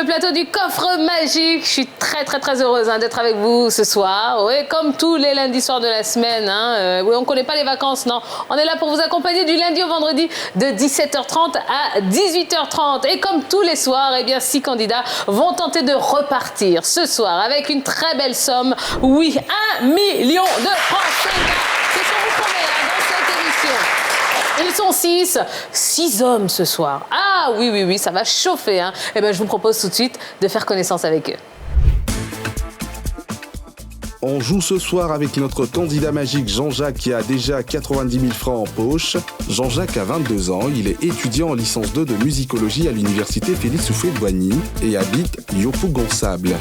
le plateau du coffre magique. Je suis très heureuse d'être avec vous ce soir. Oui, comme tous les lundis soirs de la semaine. Oui, on ne connaît pas les vacances, non. On est là pour vous accompagner du lundi au vendredi de 17h30 à 18h30. Et comme tous les soirs, eh bien, 6 candidats vont tenter de repartir ce soir avec une très belle somme. Oui, 1 million de francs CFA. C'est ce qu'on vous promet dans cette émission. Ils sont 6 hommes ce soir. Ah oui, ça va chauffer. Eh bien, je vous propose tout de suite de faire connaissance avec eux. On joue ce soir avec notre candidat magique Jean-Jacques qui a déjà 90 000 francs en poche. Jean-Jacques a 22 ans, il est étudiant en licence 2 de musicologie à l'université Félix Houphouët-Boigny et habite Yopougon-Sable.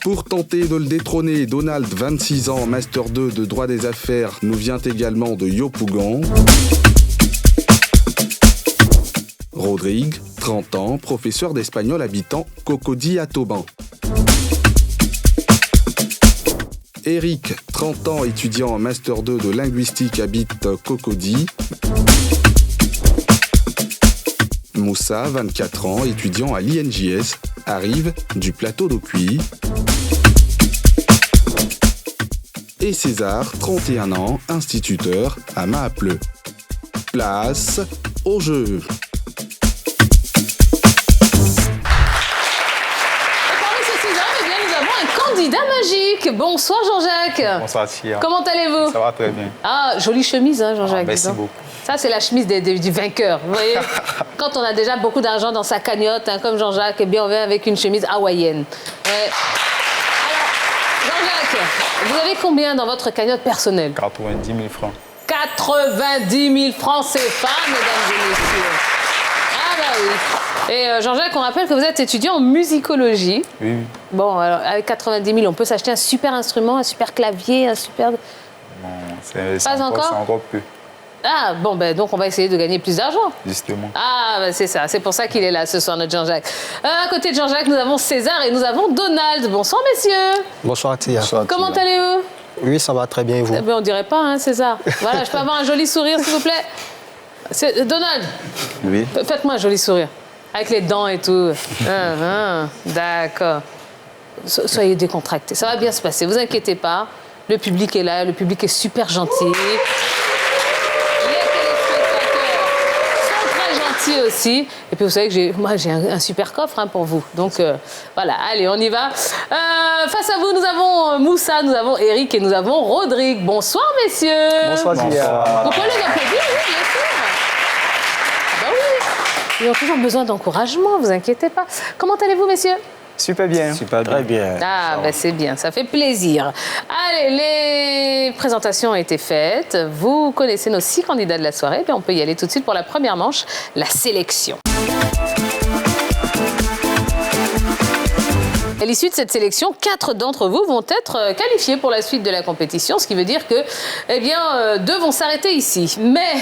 Pour tenter de le détrôner, Donald, 26 ans, Master 2 de droit des affaires, nous vient également de Yopougon. Rodrigue, 30 ans, professeur d'espagnol habitant Cocody à Tauban. Eric, 30 ans, étudiant en Master 2 de linguistique, habite Cocody. Moussa, 24 ans, étudiant à l'INJS, arrive du plateau d'Aucuy. Et César, 31 ans, instituteur à Mahapleu. Place au jeu. Candidat magique. Bonsoir Jean-Jacques. Bonsoir Tia. Comment allez-vous? Ça va très bien. Ah, jolie chemise Jean-Jacques. Merci beaucoup. Ça, c'est la chemise du vainqueur. Vous voyez, quand on a déjà beaucoup d'argent dans sa cagnotte, comme Jean-Jacques, eh bien, on vient avec une chemise hawaïenne. Ouais. Alors, Jean-Jacques, vous avez combien dans votre cagnotte personnelle? 90 000 francs. 90 000 francs CFA, mesdames et messieurs. Ah bah oui. Et Jean-Jacques, on rappelle que vous êtes étudiant en musicologie. Oui. Bon, alors, avec 90 000, on peut s'acheter un super instrument, un super clavier, un super... Non, c'est encore peu. Ah, bon, donc on va essayer de gagner plus d'argent. Justement. Ah, c'est ça. C'est pour ça qu'il est là ce soir, notre Jean-Jacques. À côté de Jean-Jacques, nous avons César et nous avons Donald. Bonsoir, messieurs. Bonsoir, Tia. Comment allez-vous? Oui, ça va très bien, et vous? Eh bien, on dirait pas, César. Voilà, je peux avoir un joli sourire, s'il vous plaît? Donald. Oui. Faites-moi un joli sourire. Avec les dents et tout. D'accord. Soyez décontractés. Ça va bien se passer. Vous inquiétez pas. Le public est là. Le public est super gentil. Aussi. Et puis vous savez que moi j'ai un super coffre pour vous. Donc voilà, allez, on y va. Face à vous, nous avons Moussa, nous avons Eric et nous avons Rodrigue. Bonsoir, messieurs. Bonsoir, Tia. Vous pouvez les applaudir, oui, bien sûr. Ah bah oui. Ils ont toujours besoin d'encouragement, vous inquiétez pas. Comment allez-vous, messieurs? Super bien. Super bien. Très bien. Ah, ben c'est bien, ça fait plaisir. Allez, les présentations ont été faites. Vous connaissez nos 6 candidats de la soirée. Puis on peut y aller tout de suite pour la première manche, la sélection. À l'issue de cette sélection, 4 d'entre vous vont être qualifiés pour la suite de la compétition, ce qui veut dire que, eh bien, 2 vont s'arrêter ici. Mais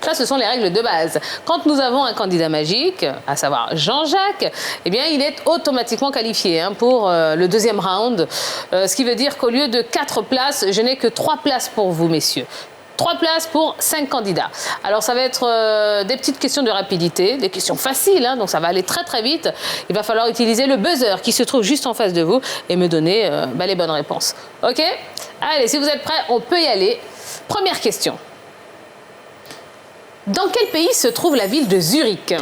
ça, ce sont les règles de base. Quand nous avons un candidat magique, à savoir Jean-Jacques, eh bien, il est automatiquement qualifié pour le deuxième round. Ce qui veut dire qu'au lieu de 4 places, je n'ai que 3 places pour vous, messieurs. 3 places pour 5 candidats. Alors, ça va être des petites questions de rapidité, des questions faciles, donc ça va aller très vite. Il va falloir utiliser le buzzer qui se trouve juste en face de vous et me donner les bonnes réponses. OK? Allez, si vous êtes prêts, on peut y aller. Première question. Dans quel pays se trouve la ville de Zurich?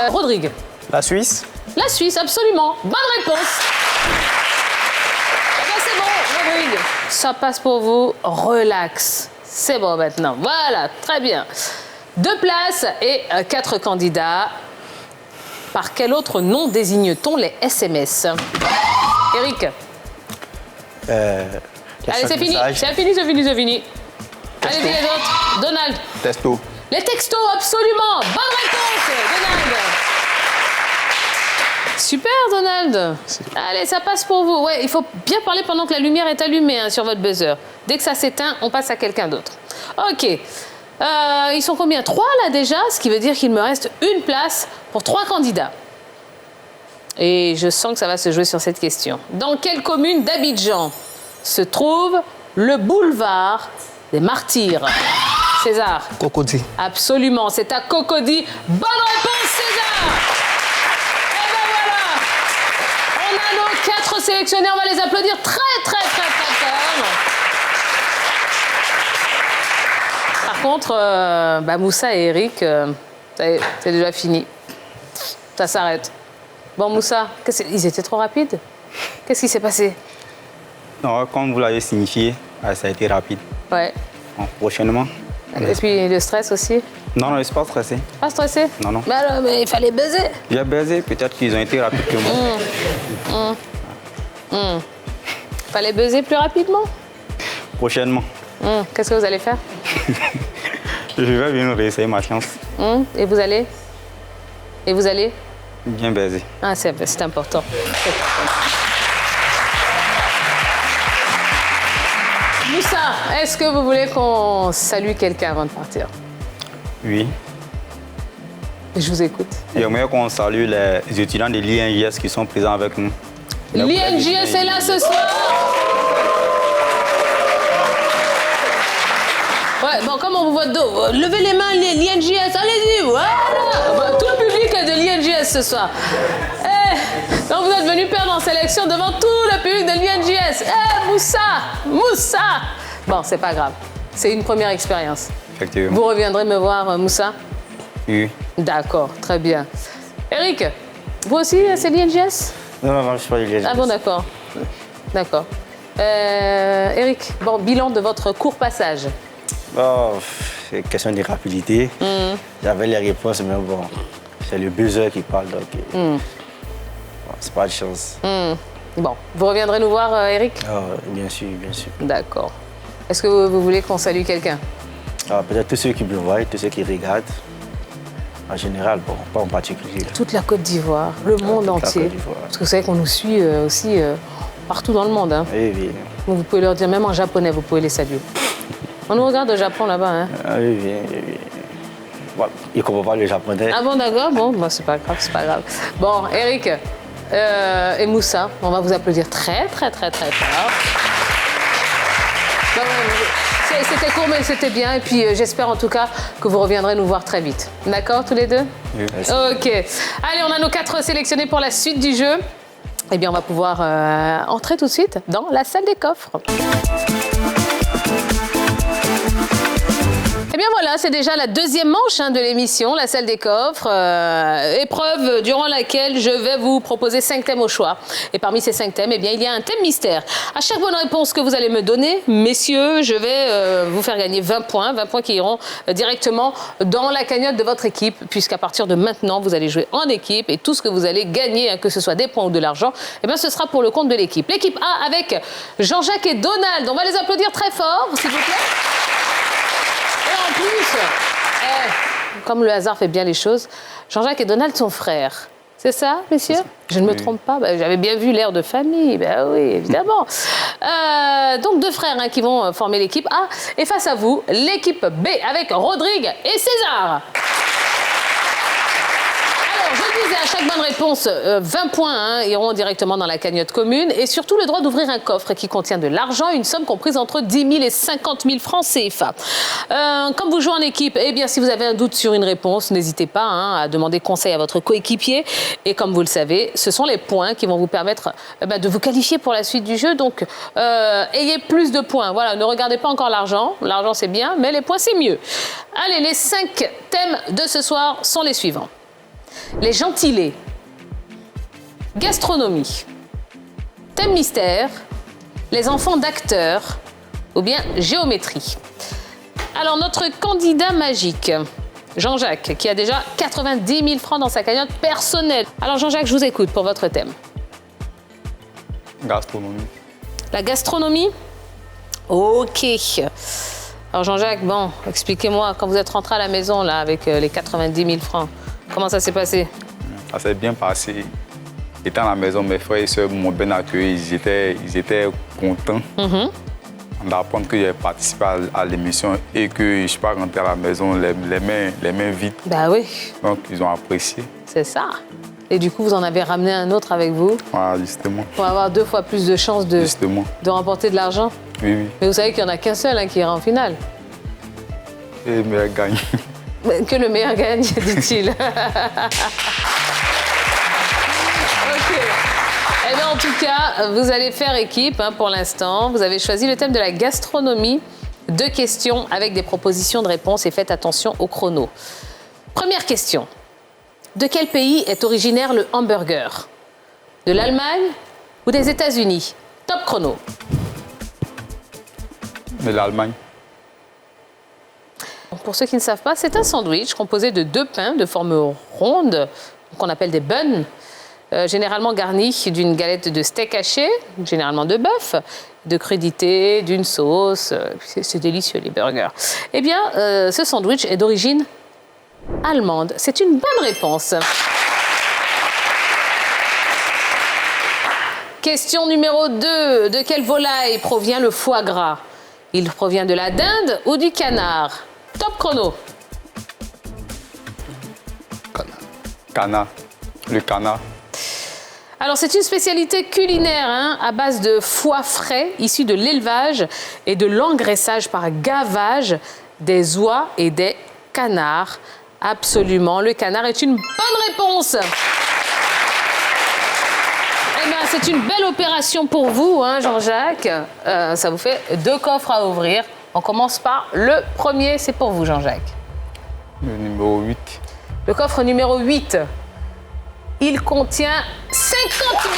Rodrigue. La Suisse? La Suisse, absolument. Bonne réponse. Eh bien, c'est bon, Rodrigue. Ça passe pour vous. Relax. C'est bon maintenant. Voilà, très bien. 2 places et 4 candidats. Par quel autre nom désigne-t-on les SMS? Eric. Allez, c'est fini. C'est fini. Allez, les autres. Donald. Testo. Les textos, absolument. Bonne réponse, Donald. Super, Donald. Allez, ça passe pour vous. Ouais, il faut bien parler pendant que la lumière est allumée sur votre buzzer. Dès que ça s'éteint, on passe à quelqu'un d'autre. OK. Ils sont combien? 3 là déjà, ce qui veut dire qu'il me reste une place pour 3 candidats. Et je sens que ça va se jouer sur cette question. Dans quelle commune d'Abidjan se trouve le boulevard des Martyrs? César. Cocody. Absolument, c'est à Cocody. Bonne réponse, César. sélectionnés, on va les applaudir très fort. Par contre, Moussa et Eric, c'est déjà fini. Ça s'arrête. Bon, Moussa, ils étaient trop rapides? Qu'est-ce qui s'est passé? Non, comme vous l'avez signifié, ça a été rapide. Ouais. Bon, prochainement. Et puis le stress aussi? Non, je ne suis pas stressé. Pas stressé? Non. Mais alors, mais il fallait buzzer. J'ai buzzé, peut-être qu'ils ont été rapides que moi. Fallait buzzer plus rapidement? Prochainement. Qu'est-ce que vous allez faire? Je vais venir réessayer ma chance. Et vous allez? Bien buzzer. Ah, c'est important. Moussa, est-ce que vous voulez qu'on salue quelqu'un avant de partir? Oui. Je vous écoute. J'aimerais qu'on salue les étudiants de l'INJS qui sont présents avec nous. L'INJS est là ce soir. Ouais, bon, comme on vous voit de dos, levez les mains, l'INJS, allez-y, voilà. Tout le public est de l'INJS ce soir. Donc vous êtes venu perdre en sélection devant tout le public de l'INJS. Moussa. Bon, c'est pas grave. C'est une première expérience. Effectivement. Vous reviendrez me voir, Moussa? Oui. D'accord, très bien. Eric, vous aussi, c'est l'INJS? Non, je ne suis pas l'INJS. Ah bon, d'accord. D'accord. Eric, bon, bilan de votre court passage. Oh, c'est une question de rapidité. J'avais les réponses, mais bon, c'est le buzzer qui parle, donc bon, c'est pas de chance. Bon, vous reviendrez nous voir, Eric? Bien sûr. D'accord. Est-ce que vous voulez qu'on salue quelqu'un? Peut-être tous ceux qui me voient, tous ceux qui regardent. En général, bon, pas en particulier. Toute la Côte d'Ivoire, le monde entier. Parce que vous savez qu'on nous suit aussi partout dans le monde. Hein. Oui. Donc vous pouvez leur dire, même en japonais, vous pouvez les saluer. On nous regarde au Japon là-bas. Hein. Oui. Bon, ils ne comprennent pas le japonais. Ah bon, d'accord. Bon, c'est pas grave. Bon, Eric et Moussa, on va vous applaudir très fort. C'était court, mais c'était bien. Et puis, j'espère en tout cas que vous reviendrez nous voir très vite. D'accord, tous les deux? Oui. OK. Allez, on a nos 4 sélectionnés pour la suite du jeu. Eh bien, on va pouvoir entrer tout de suite dans la salle des coffres. Eh bien voilà, c'est déjà la deuxième manche de l'émission, la salle des coffres. Épreuve durant laquelle je vais vous proposer 5 thèmes au choix. Et parmi ces 5 thèmes, eh bien, il y a un thème mystère. À chaque bonne réponse que vous allez me donner, messieurs, je vais vous faire gagner 20 points. 20 points qui iront directement dans la cagnotte de votre équipe, puisqu'à partir de maintenant, vous allez jouer en équipe et tout ce que vous allez gagner, que ce soit des points ou de l'argent, eh bien, ce sera pour le compte de l'équipe. L'équipe A avec Jean-Jacques et Donald. On va les applaudir très fort, s'il vous plaît. Et en plus, comme le hasard fait bien les choses, Jean-Jacques et Donald sont frères. C'est ça, messieurs? Je ne me trompe pas. J'avais bien vu l'air de famille. Oui, évidemment. Donc, 2 frères qui vont former l'équipe A. Et face à vous, l'équipe B avec Rodrigue et César. Alors, je disais, à chaque bonne réponse, 20 points iront directement dans la cagnotte commune et surtout le droit d'ouvrir un coffre qui contient de l'argent, une somme comprise entre 10 000 et 50 000 francs CFA. Comme vous jouez en équipe, eh bien, si vous avez un doute sur une réponse, n'hésitez pas à demander conseil à votre coéquipier. Et comme vous le savez, ce sont les points qui vont vous permettre de vous qualifier pour la suite du jeu. Donc, ayez plus de points. Voilà, ne regardez pas encore l'argent. L'argent, c'est bien, mais les points, c'est mieux. Allez, les 5 thèmes de ce soir sont les suivants. Les gentilés, gastronomie, thème mystère, les enfants d'acteurs ou bien géométrie. Alors notre candidat magique, Jean-Jacques, qui a déjà 90 000 francs dans sa cagnotte personnelle. Alors Jean-Jacques, je vous écoute pour votre thème. Gastronomie. La gastronomie? Ok. Alors Jean-Jacques, bon, expliquez-moi, quand vous êtes rentré à la maison là avec les 90 000 francs, comment ça s'est passé? Ça s'est bien passé. Étant à la maison, mes frères et sœurs m'ont bien accueilli. Ils étaient contents d'apprendre que j'ai participé à l'émission et que je ne suis pas rentré à la maison les mains vides. Bah oui. Donc, ils ont apprécié. C'est ça. Et du coup, vous en avez ramené un autre avec vous? Voilà, justement. Pour avoir 2 fois plus de chances de remporter de l'argent? Oui. Mais vous savez qu'il n'y en a qu'un seul qui ira en finale. Et le meilleur gagne. Que le meilleur gagne, dit-il. OK. Eh bien, en tout cas, vous allez faire équipe pour l'instant. Vous avez choisi le thème de la gastronomie. 2 questions avec des propositions de réponse et faites attention au chrono. Première question. De quel pays est originaire le hamburger? De l'Allemagne ou des États-Unis? Top chrono. De l'Allemagne. Pour ceux qui ne savent pas, c'est un sandwich composé de 2 pains de forme ronde, qu'on appelle des buns, généralement garnis d'une galette de steak haché, généralement de bœuf, de crudités, d'une sauce. C'est délicieux, les burgers. Eh bien, ce sandwich est d'origine allemande. C'est une bonne réponse. Question numéro 2. De quelle volaille provient le foie gras? Il provient de la dinde ou du canard? Top chrono. Canard. Le canard. Alors, c'est une spécialité culinaire à base de foie frais issu de l'élevage et de l'engraissage par gavage des oies et des canards. Absolument, le canard est une bonne réponse. Eh bien, c'est une belle opération pour vous, Jean-Jacques. Ça vous fait 2 coffres à ouvrir. On commence par le premier, c'est pour vous, Jean-Jacques. Le numéro 8. Le coffre numéro 8. Il contient 50 000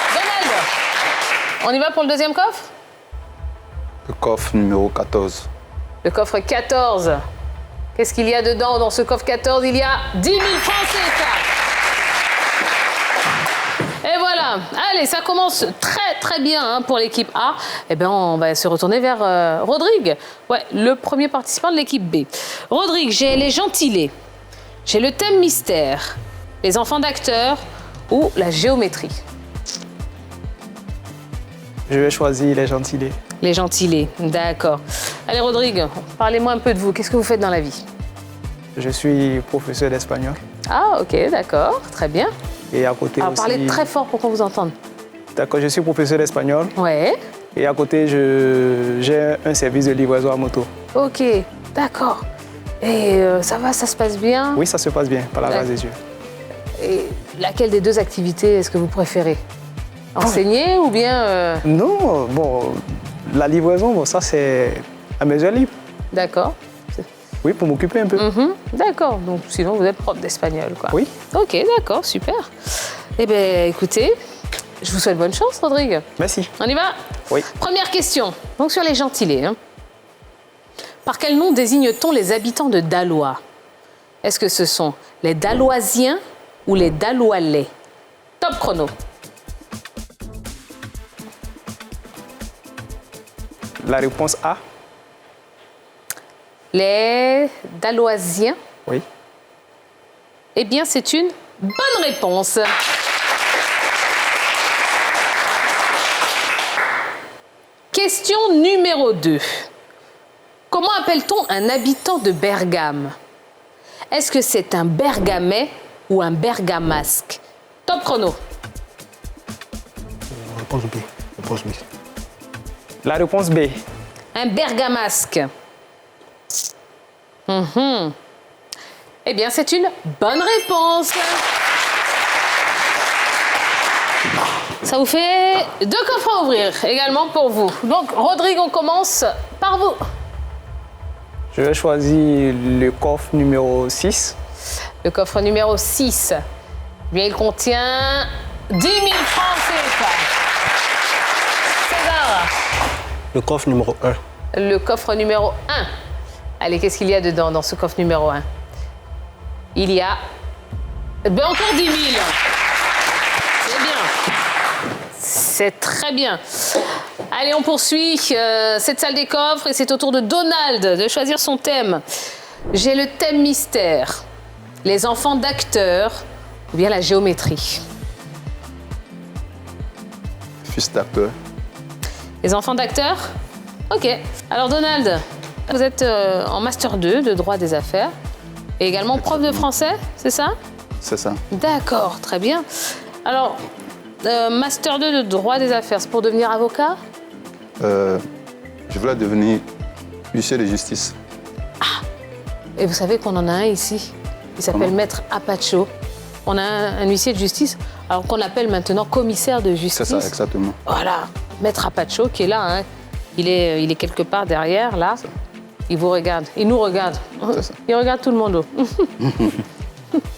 Donald, on y va pour le deuxième coffre? Le coffre numéro 14. Le coffre 14. Qu'est-ce qu'il y a dedans dans ce coffre 14? Il y a 10 000 francs CFA. Et voilà. Allez, ça commence très très bien pour l'équipe A. Eh bien, on va se retourner vers Rodrigue. Ouais, le premier participant de l'équipe B. Rodrigue, j'ai les gentilés. J'ai le thème mystère, les enfants d'acteurs ou la géométrie. Je vais choisir les gentilés. Les gentilés, d'accord. Allez, Rodrigue, parlez-moi un peu de vous. Qu'est-ce que vous faites dans la vie? Je suis professeur d'espagnol. Ah, ok, d'accord, très bien. Et à côté Alors, aussi... parlez très fort pour qu'on vous entende. D'accord, je suis professeur d'espagnol. Ouais. Et à côté, j'ai un service de livraison à moto. Ok, d'accord. Et ça va, ça se passe bien? Oui, ça se passe bien, par la grâce des dieux. Et laquelle des 2 activités est-ce que vous préférez? Enseigner ou bien... Non, bon, la livraison, bon, ça c'est à mes heures libres. D'accord. Oui, pour m'occuper un peu. D'accord, donc sinon vous êtes prof d'espagnol, quoi. Oui. Ok, d'accord, super. Eh bien, écoutez, je vous souhaite bonne chance, Rodrigue. Merci. On y va? Oui. Première question, donc sur les gentilés. Par quel nom désigne-t-on les habitants de Dalois? Est-ce que ce sont les Daloisiens ou les Daloalais? Top chrono. La réponse A? Les Daloisiens? Oui. Eh bien, c'est une bonne réponse. Question numéro 2. Comment appelle-t-on un habitant de Bergame? Est-ce que c'est un Bergamais ou un Bergamasque? Top chrono. Réponse B. Réponse B. La réponse B. Un Bergamasque. Eh bien, c'est une bonne réponse. Ça vous fait 2 coffres à ouvrir, également pour vous. Donc, Rodrigue, on commence par vous. Je vais choisir le coffre numéro 6. Le coffre numéro 6. Eh bien, il contient 10 000 francs CFA. César. Le coffre numéro 1. Le coffre numéro 1. Allez, qu'est-ce qu'il y a dedans, dans ce coffre numéro 1? Il y a... Ben, encore 10 000. C'est bien. C'est très bien. Allez, on poursuit cette salle des coffres et c'est au tour de Donald de choisir son thème. J'ai le thème mystère, les enfants d'acteurs ou bien la géométrie. Fils d'acteur. Les enfants d'acteurs? Ok. Alors Donald, vous êtes en Master 2 de droit des affaires et également prof de français, c'est ça? C'est ça. D'accord, très bien. Alors, Master 2 de droit des affaires, c'est pour devenir avocat? Je voulais devenir huissier de justice. Et vous savez qu'on en a un ici. Il s'appelle Comment? Maître Apacho. on a un huissier de justice, alors qu'on appelle maintenant commissaire de justice. C'est ça, exactement. Voilà, Maître Apacho qui est là, hein. Il est quelque part derrière, là. Il vous regarde, il nous regarde. Il regarde tout le monde.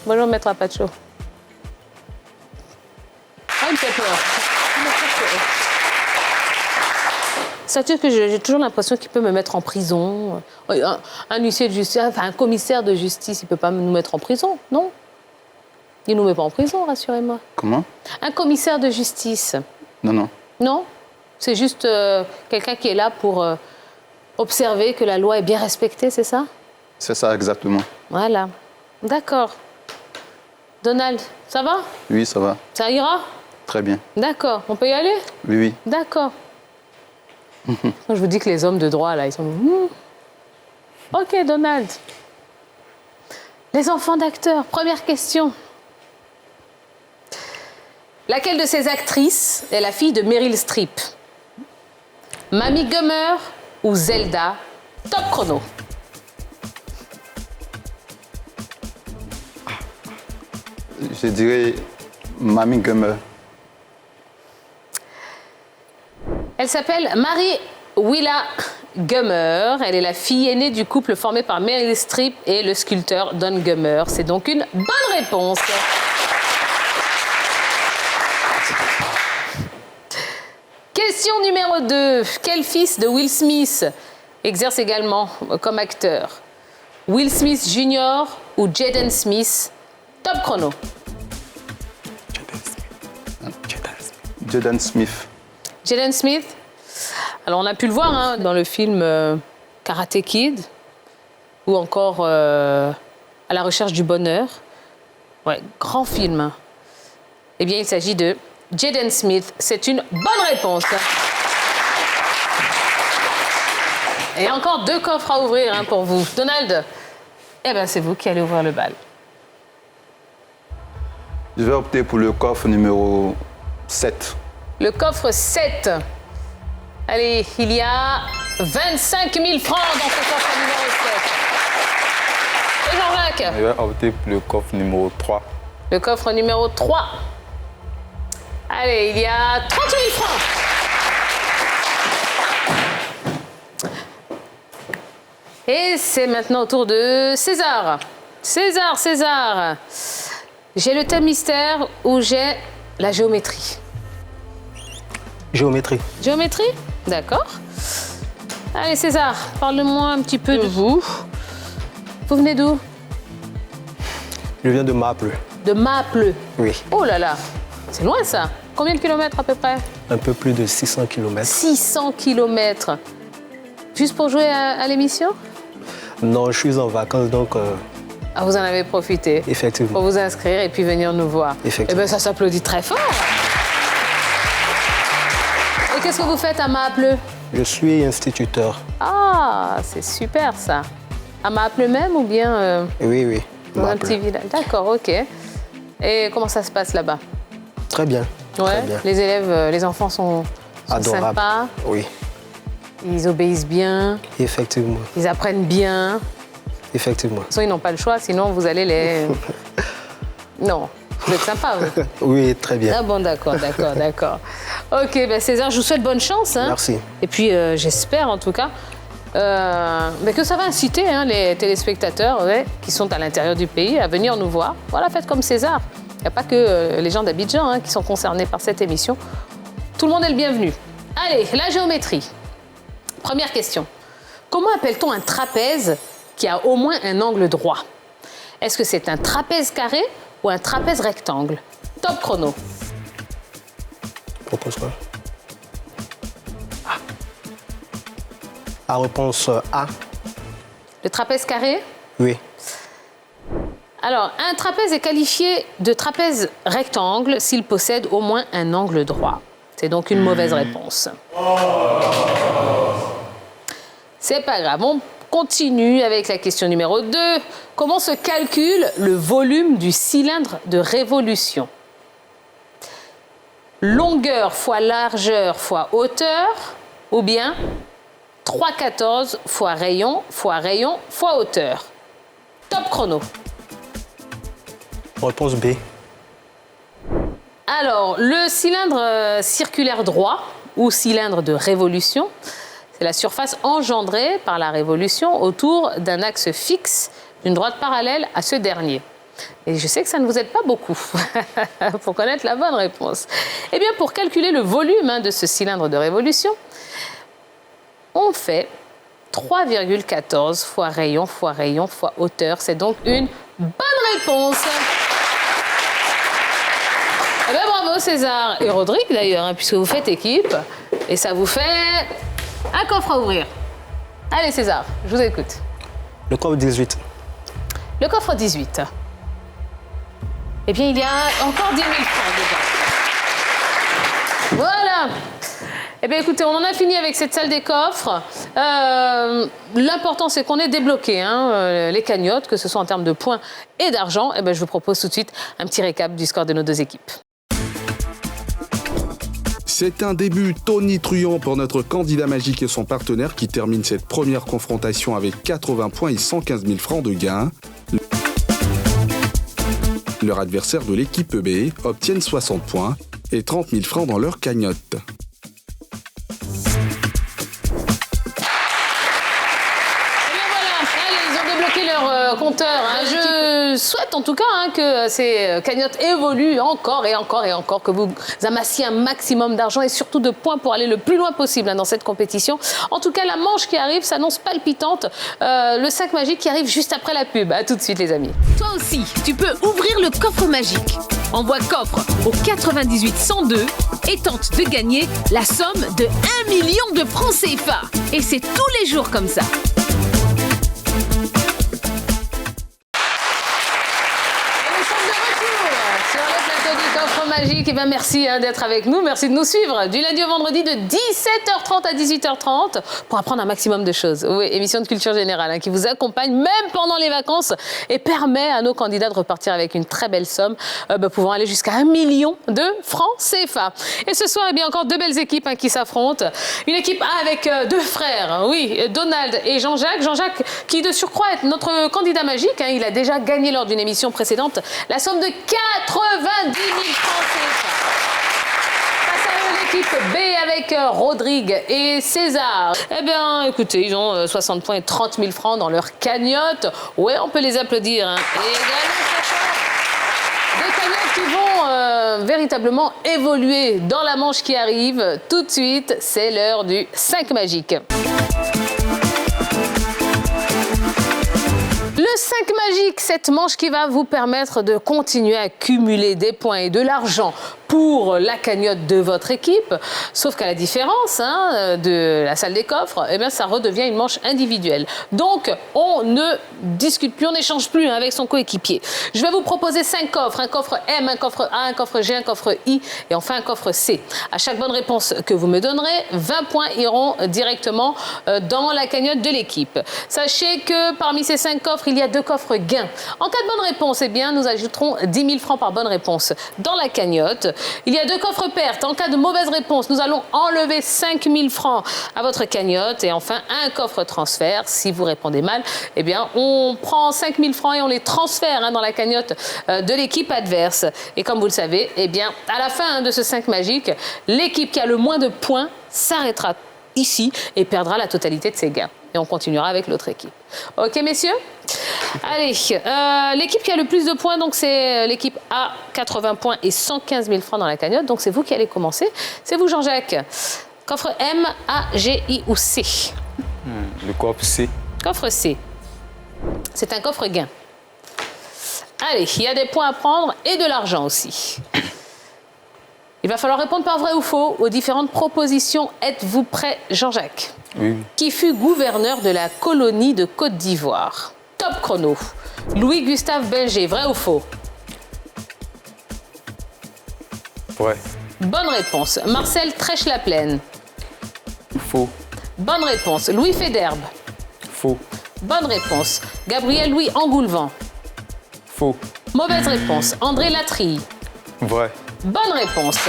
Bonjour, Maître Apacho. Ah, il me fait peur. Ça veut dire que j'ai toujours l'impression qu'il peut me mettre en prison. Un huissier de justice, enfin un commissaire de justice, il ne peut pas nous mettre en prison, non? Il ne nous met pas en prison, rassurez-moi. Comment? Un commissaire de justice. Non, non. Non? C'est juste quelqu'un qui est là pour observer que la loi est bien respectée, c'est ça? C'est ça, exactement. Voilà. D'accord. Donald, ça va? Oui, ça va. Ça ira? Très bien. D'accord. On peut y aller? Oui, oui. D'accord. Je vous dis que les hommes de droit, là, ils sont... Ok, Donald. Les enfants d'acteurs. Première question. Laquelle de ces actrices est la fille de Meryl Streep? Mamie Gummer ou Zelda? Top chrono. Je dirais Mamie Gummer. Elle s'appelle Mary Willa Gummer. Elle est la fille aînée du couple formé par Meryl Streep et le sculpteur Don Gummer. C'est donc une bonne réponse. Question numéro 2. Quel fils de Will Smith exerce également comme acteur? Will Smith Jr. ou Jaden Smith? Top chrono. Jaden Smith. Jaden Smith. Alors, on a pu le voir hein, dans le film Karate Kid ou encore À la recherche du bonheur. Ouais, grand film. Eh bien, il s'agit de Jaden Smith. C'est une bonne réponse. Et encore 2 coffres à ouvrir hein, pour vous. Donald, eh bien, c'est vous qui allez ouvrir le bal. Je vais opter pour le coffre numéro 7. Le coffre 7. Allez, il y a 25 000 francs dans ce coffre numéro 7. Et Jean-Jacques? Je vais opter pour le coffre numéro 3. Le coffre numéro 3. Allez, il y a 30 000 francs. Et c'est maintenant au tour de César. César. J'ai le thème mystère ou j'ai la géométrie? Géométrie. Géométrie? D'accord. Allez César, parle-moi un petit peu de vous. Vous venez d'où? Je viens de Maple. De Maple. Oui. Oh là là, c'est loin ça. Combien de kilomètres à peu près? Un peu plus de 600 km. 600 kilomètres. Juste pour jouer à l'émission? Non, je suis en vacances, donc Ah, vous en avez profité? effectivement. Pour vous inscrire et puis venir nous voir. Effectivement. Eh bien, ça s'applaudit très fort. Et qu'est-ce que vous faites à Maple? Je suis instituteur. Ah, c'est super ça. À Maple même ou bien Oui, oui. dans un Maple. petit village? D'accord, ok. Et comment ça se passe là-bas? Très bien. Ouais, Très bien. les élèves, les enfants sont Adorable. sympas, Oui, ils obéissent bien, effectivement. ils apprennent bien. Effectivement. De toute façon, ils n'ont pas le choix, sinon vous allez les... Non, vous êtes sympa, vous. Oui, très bien. Ah bon, d'accord. Ok, ben César, je vous souhaite bonne chance. Hein. Merci. Et puis, j'espère en tout cas que ça va inciter hein, les téléspectateurs qui sont à l'intérieur du pays à venir nous voir. Voilà, faites comme César. Il n'y a pas que les gens d'Abidjan hein, qui sont concernés par cette émission. Tout le monde est le bienvenu. Allez, la géométrie. Première question. Comment appelle-t-on un trapèze qui a au moins un angle droit? Est-ce que c'est un trapèze carré ou un trapèze rectangle? Top chrono. Propose quoi? La réponse A. Le trapèze carré? Oui. Alors, un trapèze est qualifié de trapèze rectangle s'il possède au moins un angle droit. C'est donc une mauvaise réponse. C'est pas grave, on continue avec la question numéro 2. Comment se calcule le volume du cylindre de révolution? Longueur fois largeur fois hauteur, ou bien 3,14 fois rayon fois hauteur. Top chrono. Réponse B. Alors, le cylindre circulaire droit ou cylindre de révolution, c'est la surface engendrée par la révolution autour d'un axe fixe d'une droite parallèle à ce dernier. Et je sais que ça ne vous aide pas beaucoup pour connaître la bonne réponse. Eh bien, pour calculer le volume de ce cylindre de révolution, on fait 3,14 fois rayon fois hauteur. C'est donc une bonne réponse. Eh bien, bravo César et Rodrigue d'ailleurs, puisque vous faites équipe. Et ça vous fait un coffre à ouvrir. Allez César, je vous écoute. Le coffre 18. Le coffre 18. Eh bien, il y a encore 10 000 francs déjà. Voilà. Eh bien, écoutez, on en a fini avec cette salle des coffres. L'important, c'est qu'on ait débloqué les cagnottes, que ce soit en termes de points et d'argent. Eh bien, je vous propose tout de suite un petit récap du score de nos deux équipes. C'est un début tonitruant pour notre candidat magique et son partenaire qui termine cette première confrontation avec 80 points et 115 000 francs de gain. Leur adversaire de l'équipe B obtiennent 60 points et 30 000 francs dans leur cagnotte. Compteur. Je souhaite en tout cas que ces cagnottes évoluent encore et encore et encore, que vous amassiez un maximum d'argent et surtout de points pour aller le plus loin possible dans cette compétition. En tout cas, la manche qui arrive s'annonce palpitante. Le 5 magique qui arrive juste après la pub. À tout de suite les amis. Toi aussi, tu peux ouvrir le coffre magique. Envoie coffre au 98 102 et tente de gagner la somme de 1 million de francs CFA. Et c'est tous les jours comme ça. Magique, et bien merci d'être avec nous, merci de nous suivre du lundi au vendredi de 17h30 à 18h30 pour apprendre un maximum de choses. Oui, émission de culture générale qui vous accompagne même pendant les vacances et permet à nos candidats de repartir avec une très belle somme, pouvant aller jusqu'à 1 million de francs CFA. Et ce soir, eh bien encore deux belles équipes qui s'affrontent. Une équipe A avec deux frères, oui, Donald et Jean-Jacques. Jean-Jacques qui de surcroît est notre candidat magique, il a déjà gagné lors d'une émission précédente la somme de 90 000 francs. Face à eux, l'équipe B avec Rodrigue et César. Eh bien, écoutez, ils ont 60 points et 30 000 francs dans leur cagnotte. Ouais, on peut les applaudir. Et également, des cagnottes qui vont véritablement évoluer dans la manche qui arrive. Tout de suite, c'est l'heure du 5 magique. Le 5 magique, cette manche qui va vous permettre de continuer à cumuler des points et de l'argent pour la cagnotte de votre équipe. Sauf qu'à la différence de la salle des coffres, eh bien, ça redevient une manche individuelle. Donc, on ne discute plus, on n'échange plus avec son coéquipier. Je vais vous proposer 5 coffres. Un coffre M, un coffre A, un coffre G, un coffre I et enfin un coffre C. À chaque bonne réponse que vous me donnerez, 20 points iront directement dans la cagnotte de l'équipe. Sachez que parmi ces 5 coffres, il y a 2 coffres gains. En cas de bonne réponse, eh bien, nous ajouterons 10 000 francs par bonne réponse dans la cagnotte. Il y a 2 coffres pertes. En cas de mauvaise réponse, nous allons enlever 5 000 francs à votre cagnotte. Et enfin, un coffre transfert. Si vous répondez mal, eh bien, on prend 5 000 francs et on les transfère dans la cagnotte de l'équipe adverse. Et comme vous le savez, eh bien, à la fin de ce 5 magique, l'équipe qui a le moins de points s'arrêtera ici et perdra la totalité de ses gains. Et on continuera avec l'autre équipe. OK, messieurs ? Allez, l'équipe qui a le plus de points, donc c'est l'équipe A, 80 points et 115 000 francs dans la cagnotte. Donc c'est vous qui allez commencer. C'est vous, Jean-Jacques. Coffre M, A, G, I ou C ? Le coffre C. Coffre C. C'est un coffre gain. Allez, il y a des points à prendre et de l'argent aussi. Il va falloir répondre par vrai ou faux aux différentes propositions. Êtes-vous prêt, Jean-Jacques ? Oui. Qui fut gouverneur de la colonie de Côte d'Ivoire ? Top chrono. Louis-Gustave Benger, vrai ou faux ? Ouais. Bonne réponse. Marcel Trèche-Laplaine. Faux. Bonne réponse. Louis Féderbe. Faux. Bonne réponse. Gabriel Louis Engoulevent. Faux. Mauvaise réponse. André Latrille. Vrai. Bonne réponse.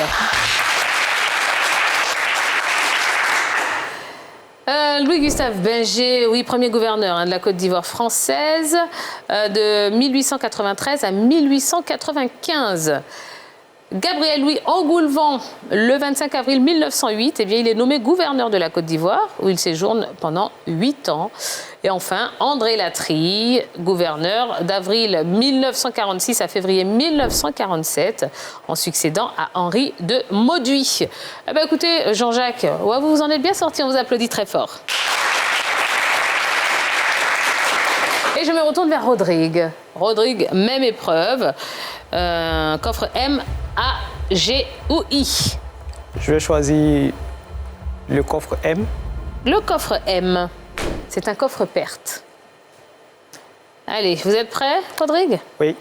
Louis-Gustave Benger, oui, premier gouverneur de la Côte d'Ivoire française, de 1893 à 1895. Gabriel Louis Engoulevent, le 25 avril 1908, eh bien, il est nommé gouverneur de la Côte d'Ivoire, où il séjourne pendant 8 ans. Et enfin, André Latry, gouverneur d'avril 1946 à février 1947, en succédant à Henri de Mauduit. Eh bien, écoutez, Jean-Jacques, ouais, vous vous en êtes bien sorti, on vous applaudit très fort. Et je me retourne vers Rodrigue. Rodrigue, même épreuve. Coffre M, A, G ou I. Je vais choisir le coffre M. Le coffre M, c'est un coffre perte. Allez, vous êtes prêts, Rodrigue? Oui.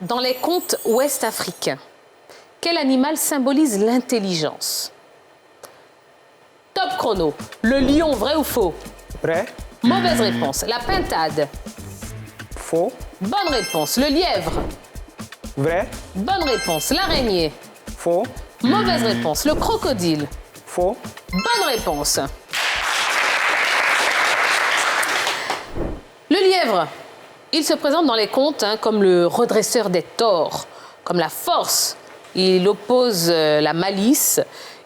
Dans les contes ouest-africains, quel animal symbolise l'intelligence? Top chrono. Le lion, vrai ou faux? Vrai. Mauvaise réponse. La pintade. Faux. Bonne réponse. Le lièvre. Vrai. Bonne réponse. L'araignée. Faux. Mauvaise réponse. Le crocodile. Faux. Bonne réponse. Le lièvre, il se présente dans les contes comme le redresseur des torts, comme la force. Il oppose la malice.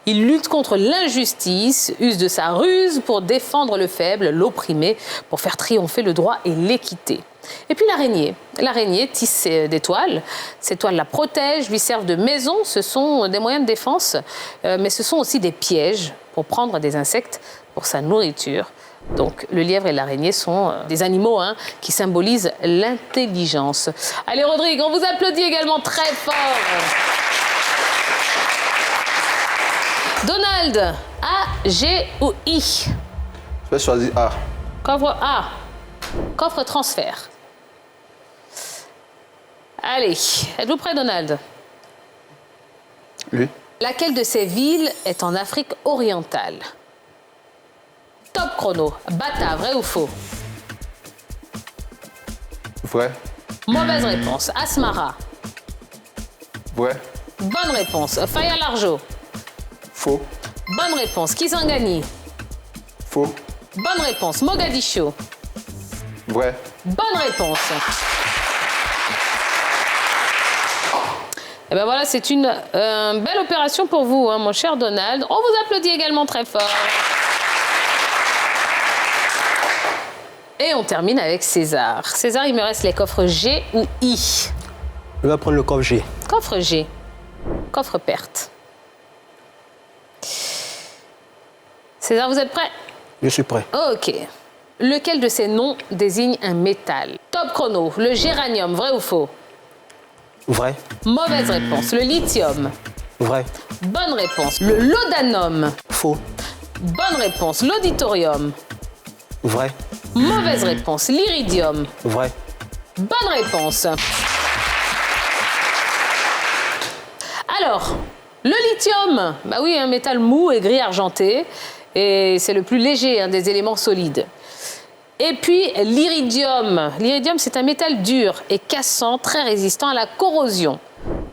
Il lutte contre l'injustice, use de sa ruse pour défendre le faible, l'opprimé, pour faire triompher le droit et l'équité. Et puis l'araignée. L'araignée tisse des toiles. Ces toiles la protègent, lui servent de maison. Ce sont des moyens de défense, mais ce sont aussi des pièges pour prendre des insectes pour sa nourriture. Donc le lièvre et l'araignée sont des animaux qui symbolisent l'intelligence. Allez Rodrigue, on vous applaudit également très fort. Donald, A, G ou I? Je vais choisir A. Coffre A. Coffre transfert. Allez, êtes-vous prêt, Donald? Oui. Laquelle de ces villes est en Afrique orientale? Top chrono. Bata, vrai ou faux? Vrai. Mauvaise réponse. Asmara. Vrai. Bonne réponse. Faya Largeau. Faux. Bonne réponse. Kisangani. Faux. Bonne réponse. Mogadiscio. Vrai. Bonne réponse. Et bien voilà, c'est une belle opération pour vous, mon cher Donald. On vous applaudit également très fort. Et on termine avec César. César, il me reste les coffres G ou I. Je vais prendre le coffre G. Coffre G. Coffre perte. César, vous êtes prêt? Je suis prêt. Ok. Lequel de ces noms désigne un métal? Top chrono. Le géranium, vrai ou faux? Vrai. Mauvaise réponse. Le lithium. Vrai. Bonne réponse. Le laudanum. Faux. Bonne réponse. L'auditorium. Vrai. Mauvaise réponse. L'iridium. Vrai. Bonne réponse. Alors, le lithium, bah oui, un métal mou et gris argenté, et c'est le plus léger des éléments solides. Et puis l'iridium. L'iridium, c'est un métal dur et cassant, très résistant à la corrosion.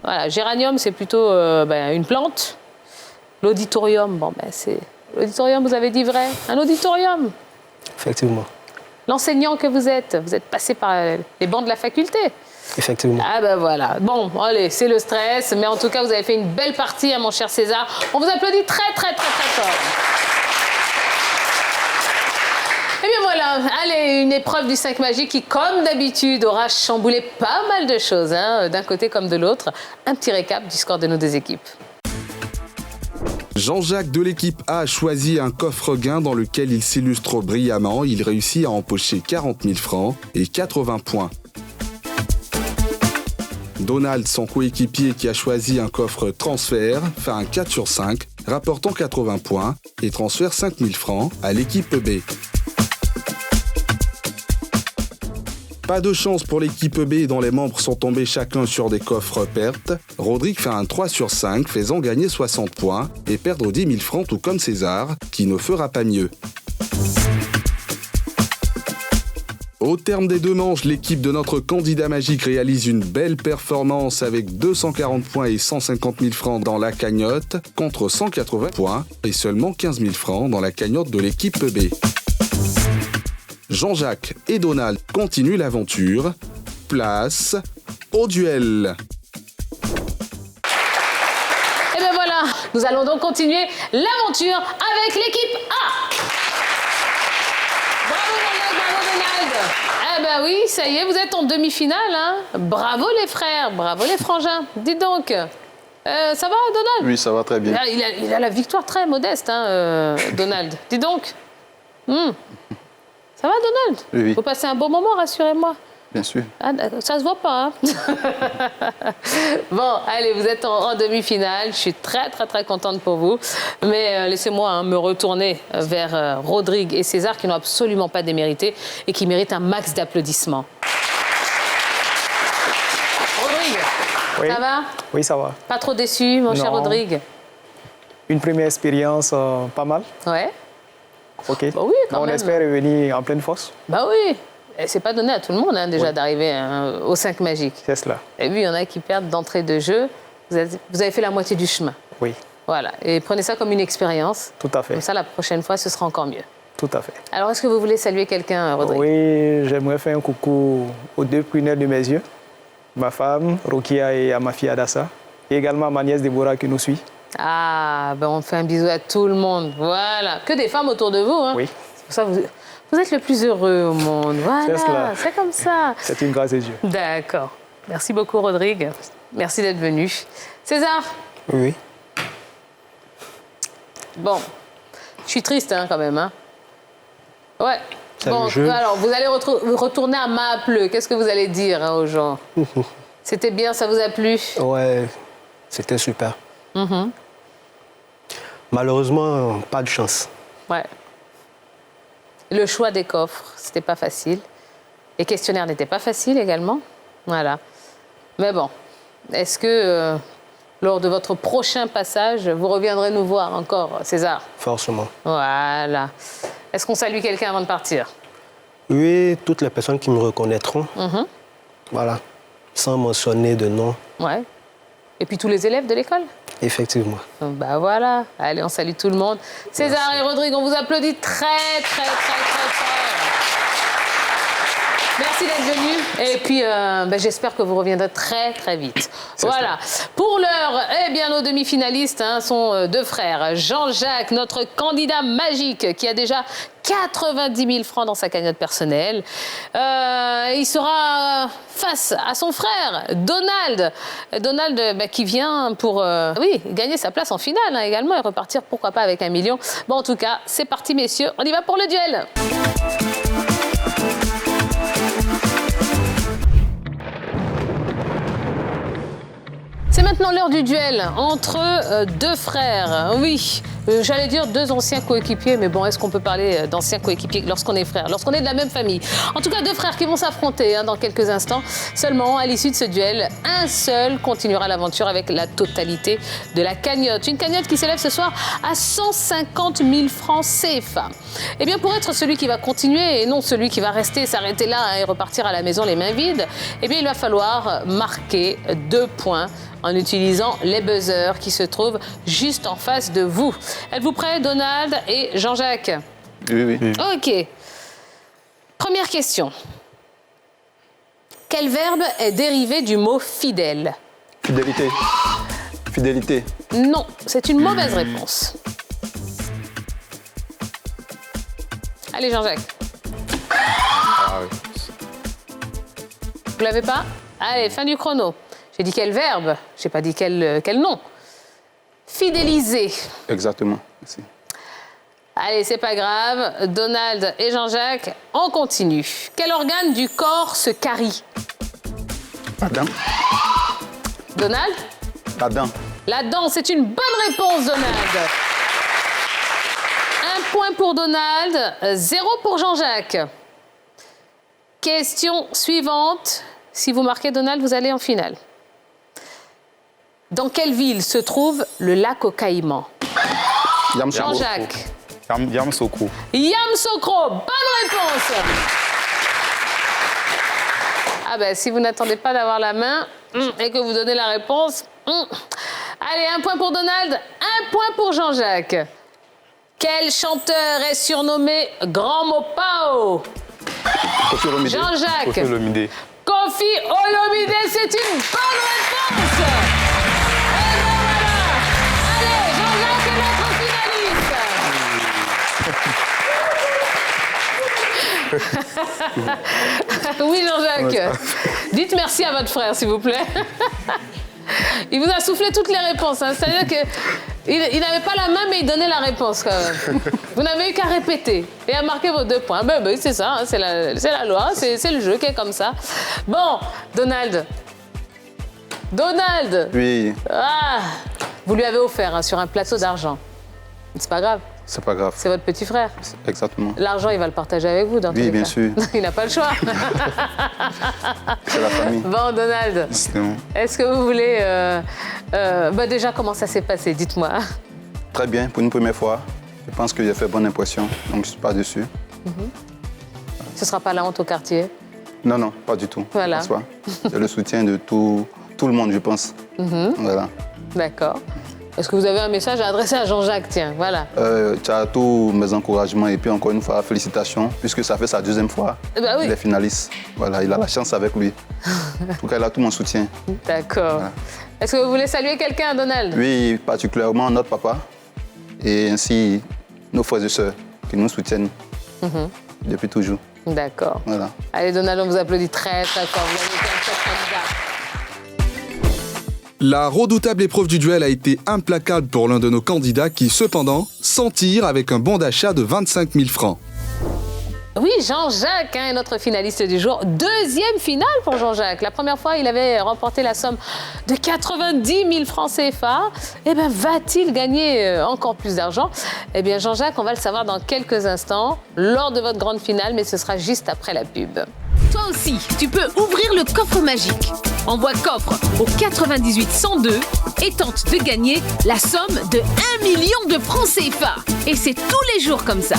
Voilà, géranium, c'est plutôt une plante. L'auditorium, c'est... L'auditorium, vous avez dit vrai? Un auditorium? Effectivement. L'enseignant que vous êtes passé par les bancs de la faculté. Effectivement. Ah ben voilà. Bon, allez, c'est le stress, mais en tout cas, vous avez fait une belle partie, mon cher César. On vous applaudit très, très, très, très fort. Eh bien voilà, allez, une épreuve du 5 magique qui, comme d'habitude, aura chamboulé pas mal de choses, d'un côté comme de l'autre. Un petit récap du score de nos deux équipes. Jean-Jacques de l'équipe A a choisi un coffre gain dans lequel il s'illustre brillamment. Il réussit à empocher 40 000 francs et 80 points. Donald, son coéquipier qui a choisi un coffre transfert, fait un 4 sur 5, rapportant 80 points et transfère 5 000 francs à l'équipe B. Pas de chance pour l'équipe B dont les membres sont tombés chacun sur des coffres pertes. Rodrigue fait un 3 sur 5, faisant gagner 60 points et perdre 10 000 francs tout comme César, qui ne fera pas mieux. Au terme des deux manches, l'équipe de notre candidat magique réalise une belle performance avec 240 points et 150 000 francs dans la cagnotte, contre 180 points et seulement 15 000 francs dans la cagnotte de l'équipe B. Jean-Jacques et Donald continuent l'aventure. Place au duel. Nous allons donc continuer l'aventure avec l'équipe A. Bravo Jean-Jacques, bravo Donald. Eh ben oui, ça y est, vous êtes en demi-finale. Hein. Bravo les frères, bravo les frangins. Dites donc, ça va Donald? Oui, ça va très bien. Il a la victoire très modeste, hein, Donald. Dis donc. Ça va Donald? Oui. Vous passez un bon moment, rassurez-moi. Bien sûr. Ah, ça se voit pas, hein. Bon, allez, vous êtes en demi-finale. Je suis très, très, très contente pour vous. Mais laissez-moi me retourner vers Rodrigue et César qui n'ont absolument pas démérité et qui méritent un max d'applaudissements. Rodrigue, Oui. ça va? Oui, ça va. Pas trop déçu, mon cher Non. Rodrigue? Une première expérience pas mal. Ouais. OK. Bah oui, quand On même. espère revenir en pleine force. Bah oui. Et c'est pas donné à tout le monde, hein, déjà, d'arriver au 5 magique. C'est cela. Et puis, il y en a qui perdent d'entrée de jeu. Vous avez fait la moitié du chemin. Oui, Voilà. Et prenez ça comme une expérience. tout à fait. Comme ça, la prochaine fois, ce sera encore mieux. Tout à fait. Alors, est-ce que vous voulez saluer quelqu'un, Rodrigue? Oui, j'aimerais faire un coucou aux deux prunelles de mes yeux, ma femme, Rokia, et à ma fille Adassa, et également à ma nièce Déborah qui nous suit. Ah, ben on fait un bisou à tout le monde. Voilà. Que des femmes autour de vous. Hein. Oui. C'est pour ça que vous êtes le plus heureux au monde. C'est cela. Voilà. C'est comme ça. C'est une grâce de Dieu. D'accord. Merci beaucoup, Rodrigue. Merci d'être venu. César? Oui. Bon. Je suis triste, hein, quand même. Hein. Ouais. C'est Bon, le jeu. alors, vous allez retourner à Maple. Qu'est-ce que vous allez dire hein, aux gens? C'était bien, ça vous a plu? Ouais, c'était super. Malheureusement, pas de chance. Ouais. Le choix des coffres, c'était pas facile. Les questionnaires n'étaient pas faciles également. Voilà. Mais bon, est-ce que lors de votre prochain passage, vous reviendrez nous voir encore, César? Forcément. Voilà. Est-ce qu'on salue quelqu'un avant de partir? Oui, toutes les personnes qui me reconnaîtront. Voilà. Sans mentionner de nom. Ouais. Et puis tous les élèves de l'école? Effectivement. Bah voilà. Allez, on salue tout le monde. César et Rodrigue, on vous applaudit très, très, très, très fort. Merci d'être venus. Et puis, j'espère que vous reviendrez très, très vite. Voilà. Pour l'heure, eh bien, nos demi-finalistes sont deux frères. Jean-Jacques, notre candidat magique, qui a déjà 90 000 francs dans sa cagnotte personnelle. Il sera face à son frère, Donald. Donald qui vient pour gagner sa place en finale également et repartir, pourquoi pas, avec 1 million. Bon, en tout cas, c'est parti, messieurs. On y va pour le duel. C'est maintenant l'heure du duel entre deux frères. Oui, j'allais dire deux anciens coéquipiers, mais bon, est-ce qu'on peut parler d'anciens coéquipiers lorsqu'on est frères, lorsqu'on est de la même famille? En tout cas, deux frères qui vont s'affronter dans quelques instants. Seulement, à l'issue de ce duel, un seul continuera l'aventure avec la totalité de la cagnotte. Une cagnotte qui s'élève ce soir à 150 000 francs CFA. Eh bien, pour être celui qui va continuer et non celui qui va rester, s'arrêter là et repartir à la maison les mains vides, eh bien, il va falloir marquer 2 points en utilisant les buzzers qui se trouvent juste en face de vous. Êtes-vous prêts, Donald et Jean-Jacques? Oui. OK. Première question. Quel verbe est dérivé du mot fidèle? Fidélité. Fidélité. Non, c'est une mauvaise réponse. Allez, Jean-Jacques. Ah oui. Vous l'avez pas? Allez, fin du chrono. J'ai dit quel verbe, j'ai pas dit quel nom. Fidéliser. Exactement. Merci. Allez, c'est pas grave. Donald et Jean-Jacques, on continue. Quel organe du corps se carie? La dent. Donald? La dent. La dent, c'est une bonne réponse, Donald. 1 point pour Donald, 0 pour Jean-Jacques. Question suivante. Si vous marquez Donald, vous allez en finale. Dans quelle ville se trouve le lac aux Caïmans? Yamoussoukro. Jean-Jacques. Yamoussoukro. Yamoussoukro, bonne réponse. Ah ben, si vous n'attendez pas d'avoir la main et que vous donnez la réponse... Allez, 1 point pour Donald, 1 point pour Jean-Jacques. Quel chanteur est surnommé Grand Mopao? Kofi Olomide. Jean-Jacques. Kofi Olomide. Kofi Olomide, c'est une bonne réponse. Et ben voilà. Allez, Oui, Jean-Jacques. Dites merci à votre frère, s'il vous plaît. Il vous a soufflé toutes les réponses. Hein. C'est-à-dire qu'il n'avait pas la main, mais il donnait la réponse quand même. Vous n'avez eu qu'à répéter et à marquer vos 2 points. Ben, c'est ça, hein, c'est la loi, c'est le jeu qui est comme ça. Bon, Donald. Oui, Ah, vous lui avez offert hein, sur un plateau d'argent. C'est pas grave, c'est pas grave. c'est votre petit frère. Exactement. L'argent, il va le partager avec vous dans tous les Oui, bien cas. sûr. Il n'a pas le choix. C'est la famille. Bon, Donald, Justement. est-ce que vous voulez... déjà, comment ça s'est passé? Dites-moi. Très bien, pour une première fois. Je pense que j'ai fait bonne impression, donc je ne suis pas déçu. Ce ne sera pas la honte au quartier? Non, non, pas du tout. Voilà. J'ai le soutien de tout le monde, je pense. Voilà. D'accord. Est-ce que vous avez un message à adresser à Jean-Jacques? Tiens, voilà. Tu as tous mes encouragements et puis encore une fois, félicitations, puisque ça fait sa 2e fois Bah oui. qu'il est finaliste. Voilà, il a la chance avec lui. En tout cas, il a tout mon soutien. D'accord. Voilà. Est-ce que vous voulez saluer quelqu'un, Donald? Oui, particulièrement notre papa et ainsi nos frères et sœurs qui nous soutiennent depuis toujours. D'accord. Voilà. Allez, Donald, on vous applaudit très, très fort. Vous avez été un chouette candidat. La redoutable épreuve du duel a été implacable pour l'un de nos candidats qui, cependant, s'en tire avec un bon d'achat de 25 000 francs. Oui, Jean-Jacques est notre finaliste du jour. 2e finale pour Jean-Jacques. La première fois, il avait remporté la somme de 90 000 francs CFA. Eh bien, va-t-il gagner encore plus d'argent? Eh bien, Jean-Jacques, on va le savoir dans quelques instants, lors de votre grande finale, mais ce sera juste après la pub. Toi aussi, tu peux ouvrir le coffre magique. Envoie coffre au 98 102 et tente de gagner la somme de 1 million de francs CFA. Et c'est tous les jours comme ça.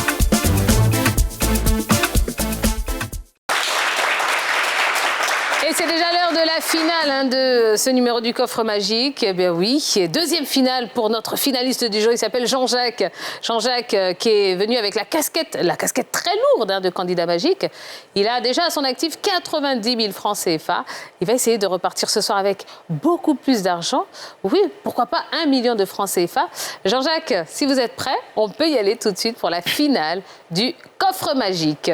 Et c'est déjà l'heure de la finale de ce numéro du coffre magique. Eh bien oui, 2e finale pour notre finaliste du jour. Il s'appelle Jean-Jacques. Jean-Jacques qui est venu avec la casquette très lourde de candidat magique. Il a déjà à son actif 90 000 francs CFA. Il va essayer de repartir ce soir avec beaucoup plus d'argent. Oui, pourquoi pas 1 million de francs CFA. Jean-Jacques, si vous êtes prêt, on peut y aller tout de suite pour la finale du coffre magique.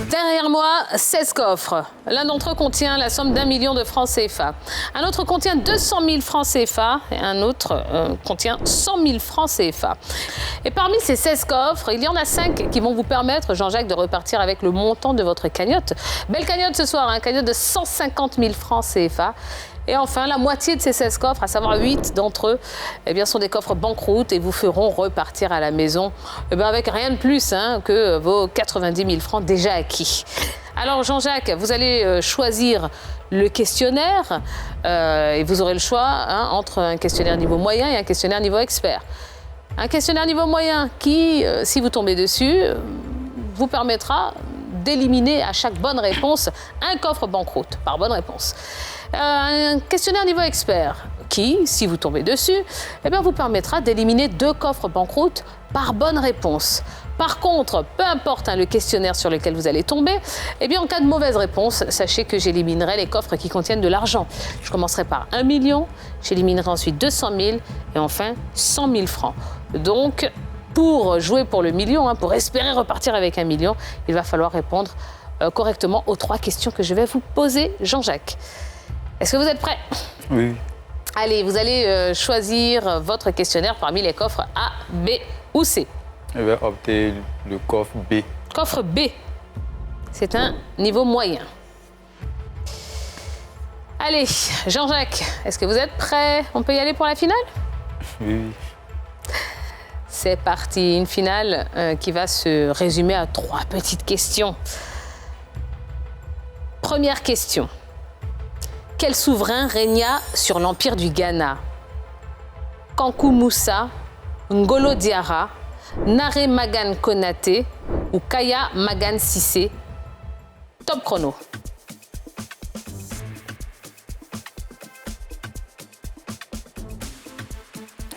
Derrière moi, 16 coffres. L'un d'entre eux contient la somme d'1 million de francs CFA. Un autre contient 200 000 francs CFA et un autre contient 100 000 francs CFA. Et parmi ces 16 coffres, il y en a 5 qui vont vous permettre, Jean-Jacques, de repartir avec le montant de votre cagnotte. Belle cagnotte ce soir, cagnotte de 150 000 francs CFA. Et enfin, la moitié de ces 16 coffres, à savoir 8 d'entre eux, sont des coffres banqueroute et vous feront repartir à la maison avec rien de plus que vos 90 000 francs déjà acquis. Alors Jean-Jacques, vous allez choisir le questionnaire et vous aurez le choix entre un questionnaire niveau moyen et un questionnaire niveau expert. Un questionnaire niveau moyen qui, si vous tombez dessus, vous permettra d'éliminer à chaque bonne réponse un coffre banqueroute par bonne réponse. Un questionnaire niveau expert qui, si vous tombez dessus, vous permettra d'éliminer 2 coffres banqueroute par bonne réponse. Par contre, peu importe le questionnaire sur lequel vous allez tomber, en cas de mauvaise réponse, sachez que j'éliminerai les coffres qui contiennent de l'argent. Je commencerai par 1 million, j'éliminerai ensuite 200 000 et enfin 100 000 francs. Donc, pour jouer pour le million, pour espérer repartir avec 1 million, il va falloir répondre correctement aux 3 questions que je vais vous poser, Jean-Jacques. Est-ce que vous êtes prêts? Oui. Allez, vous allez choisir votre questionnaire parmi les coffres A, B ou C. Je vais opter le coffre B. Coffre B, c'est un niveau moyen. Allez, Jean-Jacques, est-ce que vous êtes prêts? On peut y aller pour la finale? Oui. C'est parti, une finale qui va se résumer à 3 petites questions. Première question. Quel souverain régna sur l'empire du Ghana? Kankou Moussa, Ngolo Diarra, Nare Magan Konaté ou Kaya Magan Sissé? Top chrono.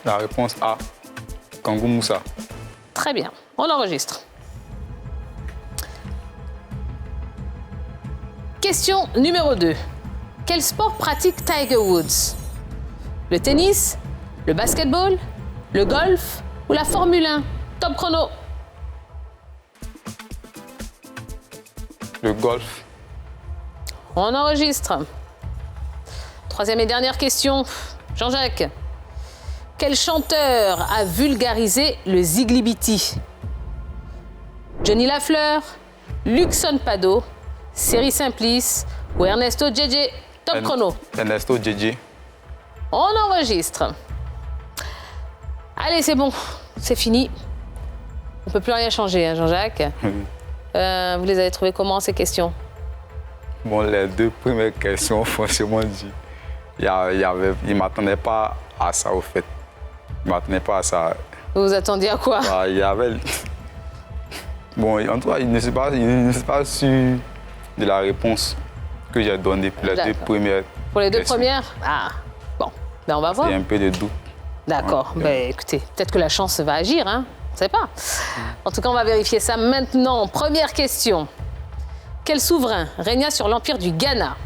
La réponse A, Kankou Moussa. Très bien, on enregistre. Question numéro 2. Quel sport pratique Tiger Woods? Le tennis, le basketball, le golf ou la Formule 1? Top chrono. Le golf. On enregistre. Troisième et dernière question. Jean-Jacques, quel chanteur a vulgarisé le ziglibiti? Johnny Lafleur, Luxon Pado, Seri Simplice ou Ernesto JJ? Top chrono. Ernesto JJ. On enregistre. Allez, c'est bon. C'est fini. On ne peut plus rien changer, hein, Jean-Jacques. Vous les avez trouvées comment, ces questions? Bon, les deux premières questions, franchement, il ne m'attendait pas à ça, au fait. Il ne m'attendait pas à ça. Vous vous attendiez à quoi? Il y avait... Bon, en tout cas, il ne s'est pas sûr de la réponse que j'ai donnée pour les deux premières. Pour les deux questions. premières? Ah, bon, ben on va voir. Il y a un peu de doute. D'accord. Ben, écoutez, peut-être que la chance va agir, hein? On ne sait pas. En tout cas, on va vérifier ça maintenant. Première question. Quel souverain régna sur l'empire du Ghana?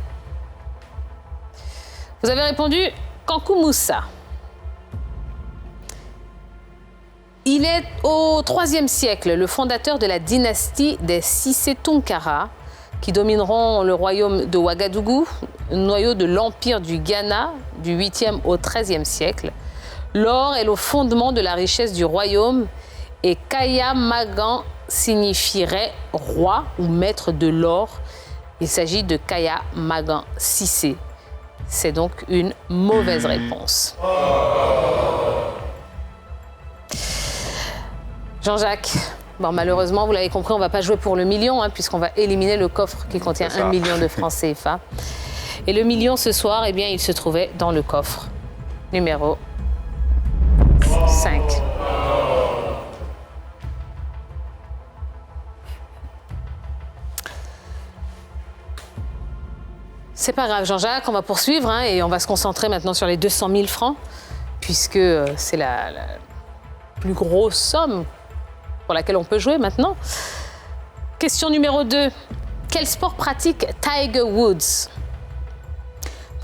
Vous avez répondu Kankou Moussa. Il est au IIIe siècle le fondateur de la dynastie des Cissé Tonkara, qui domineront le royaume de Ouagadougou, noyau de l'empire du Ghana du 8e au XIIIe siècle. L'or est le fondement de la richesse du royaume et Kaya Magan signifierait roi ou maître de l'or. Il s'agit de Kaya Magan Cissé. C'est donc une mauvaise réponse. Jean-Jacques, bon, malheureusement, vous l'avez compris, on ne va pas jouer pour le million, hein, puisqu'on va éliminer le coffre qui contient 1 million de francs CFA. Et le million ce soir, eh bien, il se trouvait dans le coffre numéro 5. C'est pas grave, Jean-Jacques, on va poursuivre hein, et on va se concentrer maintenant sur les 200 000 francs, puisque c'est la plus grosse somme pour laquelle on peut jouer maintenant. Question numéro 2. Quel sport pratique Tiger Woods?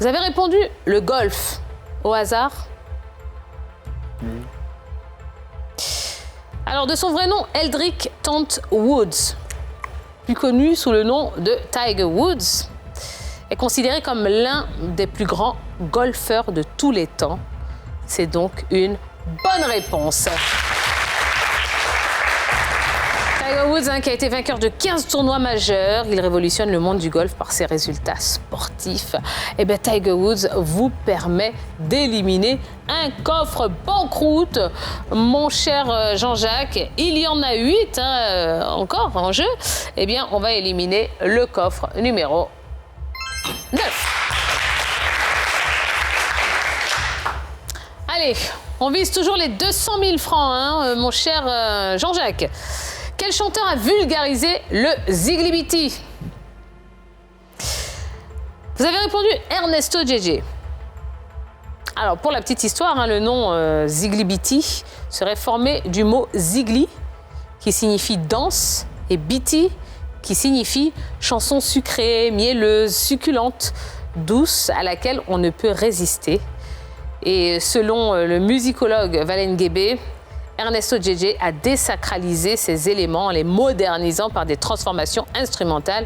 Vous avez répondu le golf. Au hasard? Alors, de son vrai nom, Eldrick Tant Woods, plus connu sous le nom de Tiger Woods, est considéré comme l'un des plus grands golfeurs de tous les temps. C'est donc une bonne réponse. Tiger Woods, hein, qui a été vainqueur de 15 tournois majeurs, il révolutionne le monde du golf par ses résultats sportifs. Et bien, Tiger Woods vous permet d'éliminer un coffre banqueroute. Mon cher Jean-Jacques, il y en a 8 encore en jeu. Eh bien, on va éliminer le coffre numéro 9. Allez, on vise toujours les 200 000 francs, hein, mon cher Jean-Jacques. Quel chanteur a vulgarisé le ziglibiti? Vous avez répondu Ernesto JJ. Alors, pour la petite histoire, hein, le nom ziglibiti serait formé du mot zigli, qui signifie danse, et biti, qui signifie chanson sucrée, mielleuse, succulente, douce, à laquelle on ne peut résister. Et selon le musicologue Valen Guébé, Ernesto JJ a désacralisé ces éléments en les modernisant par des transformations instrumentales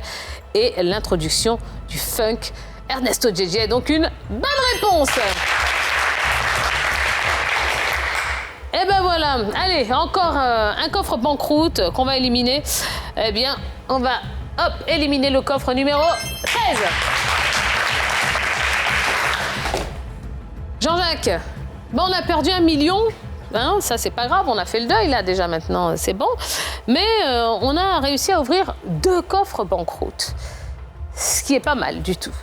et l'introduction du funk. Ernesto JJ est donc une bonne réponse. Et ben voilà, allez, encore un coffre banqueroute qu'on va éliminer. Eh bien, on va éliminer le coffre numéro 13. Jean-Jacques, bon, on a perdu 1 million. Hein, ça, c'est pas grave, on a fait le deuil là déjà maintenant, c'est bon. Mais on a réussi à ouvrir 2 coffres banqueroute, ce qui est pas mal du tout.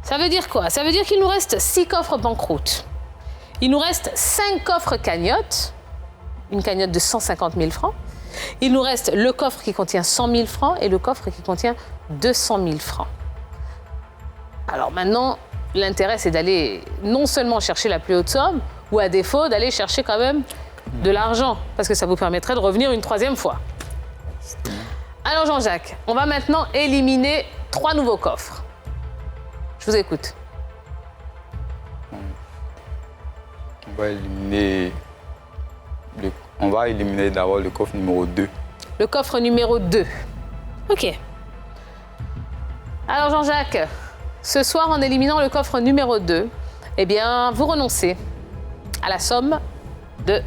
Ça veut dire quoi? Ça veut dire qu'il nous reste 6 coffres banqueroute. Il nous reste 5 coffres cagnotte, une cagnotte de 150 000 francs. Il nous reste le coffre qui contient 100 000 francs et le coffre qui contient 200 000 francs. Alors maintenant, l'intérêt, c'est d'aller non seulement chercher la plus haute somme, ou à défaut, d'aller chercher quand même de l'argent, parce que ça vous permettrait de revenir une 3e fois. Alors Jean-Jacques, on va maintenant éliminer 3 nouveaux coffres. Je vous écoute. On va éliminer On va éliminer d'abord le coffre numéro 2. Le coffre numéro 2. OK. Alors Jean-Jacques, ce soir, en éliminant le coffre numéro 2, eh bien, vous renoncez à la somme de...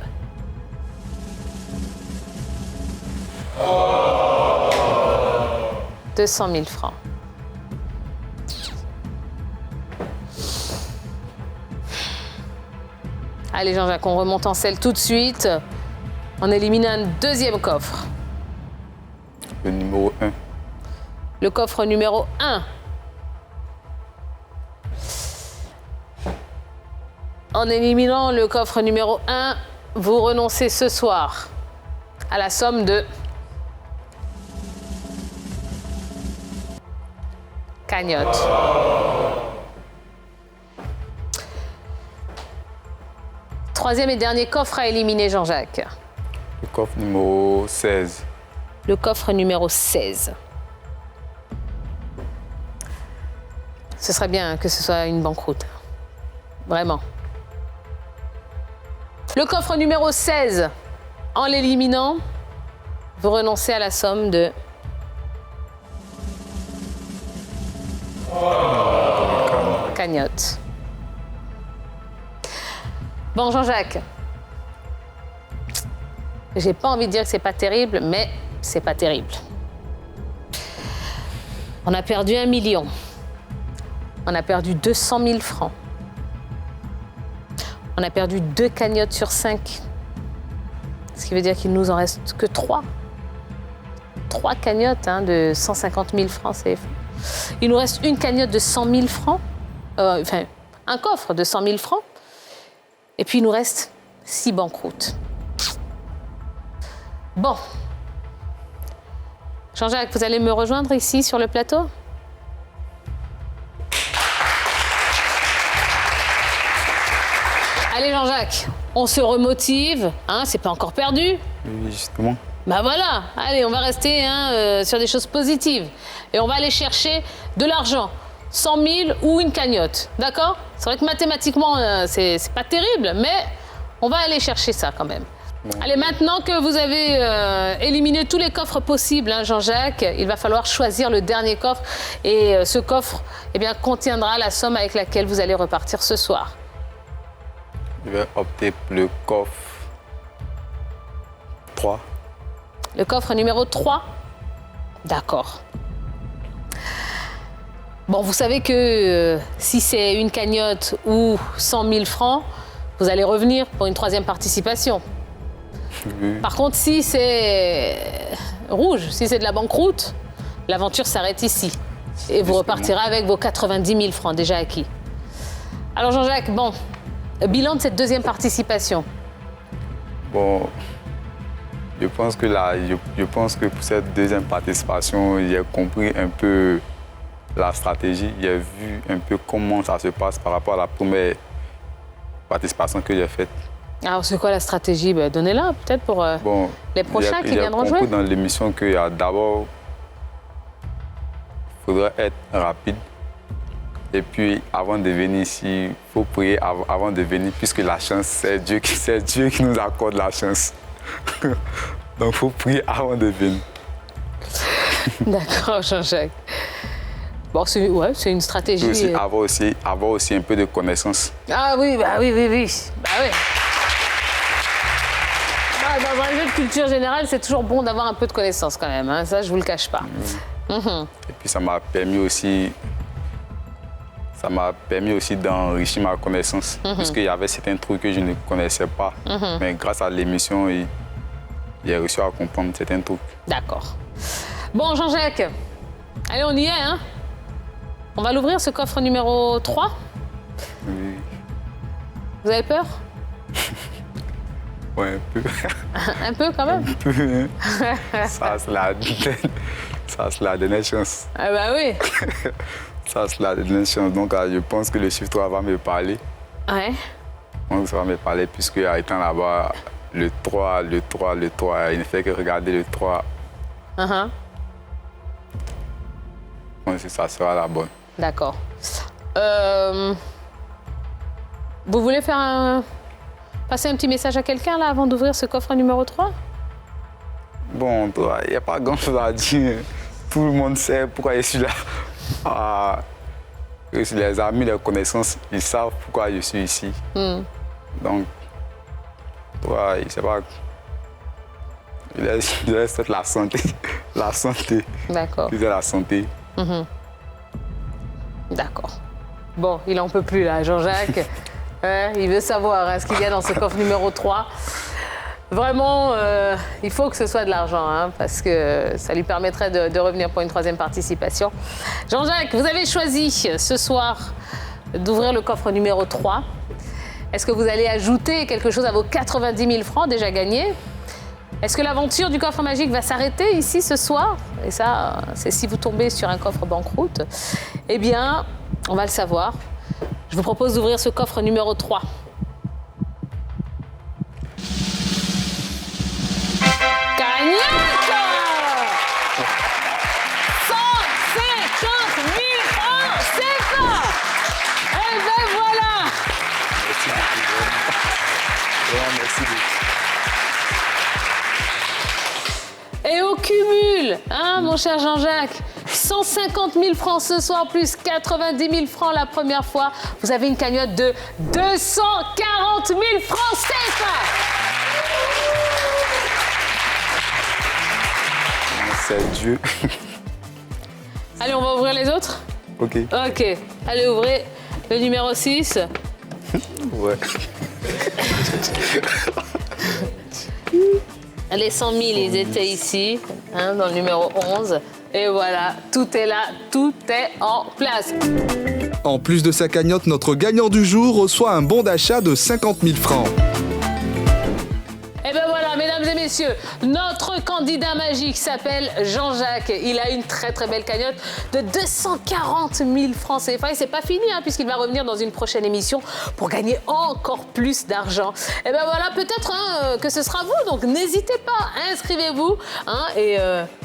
« 200 000 francs. Allez Jean-Jacques, on remonte en selle tout de suite. On élimine un deuxième coffre. Le numéro 1. Le coffre numéro 1. En éliminant le coffre numéro 1, vous renoncez ce soir à la somme de... cagnotte. Troisième et dernier coffre à éliminer, Jean-Jacques. Le coffre numéro 16. Le coffre numéro 16. Ce serait bien que ce soit une banqueroute. Vraiment. Le coffre numéro 16, en l'éliminant, vous renoncez à la somme de... cagnotte. Bon, Jean-Jacques, j'ai pas envie de dire que c'est pas terrible, mais c'est pas terrible. On a perdu 1 million. On a perdu 200 000 francs. On a perdu 2 cagnottes sur 5. Ce qui veut dire qu'il nous en reste que 3. 3 cagnottes de 150 000 francs CFA. Il nous reste une cagnotte de 100 000 francs. Enfin, un coffre de 100 000 francs. Et puis il nous reste 6 banqueroutes. Bon. Jean-Jacques, vous allez me rejoindre ici sur le plateau ? Allez Jean-Jacques, on se remotive, c'est pas encore perdu. Oui, justement. Bah voilà, allez, on va rester sur des choses positives. Et on va aller chercher de l'argent, 100 000 ou une cagnotte, d'accord ? C'est vrai que mathématiquement, c'est pas terrible, mais on va aller chercher ça quand même. Bon. Allez, maintenant que vous avez éliminé tous les coffres possibles, Jean-Jacques, il va falloir choisir le dernier coffre. Et ce coffre, contiendra la somme avec laquelle vous allez repartir ce soir. Je vais opter pour le coffre 3. Le coffre numéro 3 ? D'accord. Bon, vous savez que si c'est une cagnotte ou 100 000 francs, vous allez revenir pour une 3e participation. Oui. Par contre, si c'est rouge, si c'est de la banqueroute, l'aventure s'arrête ici. Et vous repartirez avec vos 90 000 francs déjà acquis. Alors Jean-Jacques, bon, bilan de cette 2e participation. Bon, je pense que pour cette 2e participation, j'ai compris un peu la stratégie. J'ai vu un peu comment ça se passe par rapport à la première participation que j'ai faite. Alors, c'est quoi la stratégie ? Donnez-la peut-être pour les prochains qui viendront jouer. J'ai compris dans l'émission qu'il y a d'abord, il faudrait être rapide. Et puis, avant de venir ici, il faut prier avant de venir, puisque la chance, c'est Dieu qui nous accorde la chance. Donc, il faut prier avant de venir. D'accord, Jean-Jacques. Bon, c'est une stratégie. Aussi, avoir aussi un peu de connaissances. Ah oui, bah oui. Bah oui. Dans un jeu de culture générale, c'est toujours bon d'avoir un peu de connaissances quand même. Ça, je vous le cache pas. Et puis, ça m'a permis aussi d'enrichir ma connaissance, puisqu'il y avait certains trucs que je ne connaissais pas. Mais grâce à l'émission, j'ai réussi à comprendre certains trucs. D'accord. Bon, Jean-Jacques, allez, on y est, On va l'ouvrir, ce coffre numéro 3 ? Oui. Vous avez peur ? Ouais, un peu. Un peu, quand même ? Un peu, Ça, c'est la dernière chance. Ah bah oui. Ça, c'est la dernière chance. Donc, je pense que le chiffre 3 va me parler. Ouais. Donc, ça va me parler, puisque étant là-bas, le 3, il ne fait que regarder le 3. Donc, ça sera la bonne. D'accord. Vous voulez faire passer un petit message à quelqu'un là avant d'ouvrir ce coffre numéro 3? Bon, toi, il n'y a pas grand-chose à dire. Tout le monde sait pourquoi je suis là. Les amis, les connaissances, ils savent pourquoi je suis ici. Donc, toi, il ne sait pas. Il laisse peut-être la santé. La santé. D'accord. Il la santé. D'accord. Bon, il n'en peut plus là, Jean-Jacques. Il veut savoir ce qu'il y a dans ce coffre numéro 3. Vraiment, il faut que ce soit de l'argent, hein, parce que ça lui permettrait de revenir pour une 3e participation. Jean-Jacques, vous avez choisi ce soir d'ouvrir le coffre numéro 3. Est-ce que vous allez ajouter quelque chose à vos 90 000 francs déjà gagnés? Est-ce que l'aventure du coffre magique va s'arrêter ici ce soir? Et ça, c'est si vous tombez sur un coffre banqueroute. Eh bien, on va le savoir. Je vous propose d'ouvrir ce coffre numéro 3. Cagnotte 150 000 francs CFA. Et ben voilà. Merci beaucoup. Et au cumul, hein, mon cher Jean-Jacques, 150 000 francs ce soir, plus 90 000 francs la première fois. Vous avez une cagnotte de 240 000 francs CFA. C'est Dieu. Allez, on va ouvrir les autres? Ok. Ok. Allez, ouvrez le numéro 6. Ouais. Les 100 000, ils étaient ici, hein, dans le numéro 11. Et voilà, tout est là, tout est en place. En plus de sa cagnotte, notre gagnant du jour reçoit un bon d'achat de 50 000 francs. Et bien voilà, mesdames et messieurs, notre candidat magique s'appelle Jean-Jacques. Il a une très très belle cagnotte de 240 000 francs CFA. Et c'est pas fini, hein, puisqu'il va revenir dans une prochaine émission pour gagner encore plus d'argent. Et bien voilà, peut-être que ce sera vous. Donc n'hésitez pas, inscrivez-vous, hein, et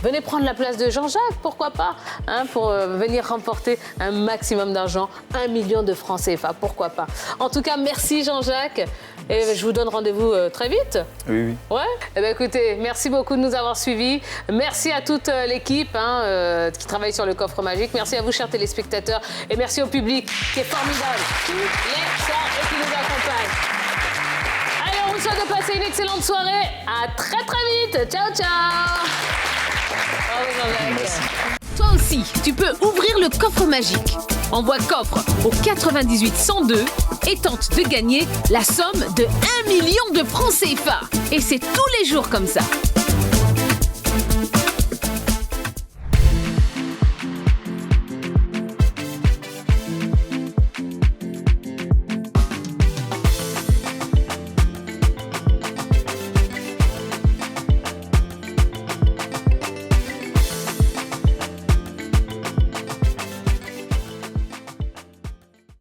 venez prendre la place de Jean-Jacques, pourquoi pas, hein, pour venir remporter un maximum d'argent, 1 million de francs CFA, pourquoi pas. En tout cas, merci Jean-Jacques. Et je vous donne rendez-vous très vite. Oui. Ouais. Eh bien, écoutez, merci beaucoup de nous avoir suivis. Merci à toute l'équipe qui travaille sur le coffre magique. Merci à vous, chers téléspectateurs. Et merci au public qui est formidable. Tous les soirs et qui nous accompagne. Allez, on vous souhaite de passer une excellente soirée. À très très vite. Ciao, ciao. Bravo, Jean-Jacques. Toi aussi, tu peux ouvrir le coffre magique. Envoie coffre au 98 102 et tente de gagner la somme de 1 million de francs CFA. Et c'est tous les jours comme ça.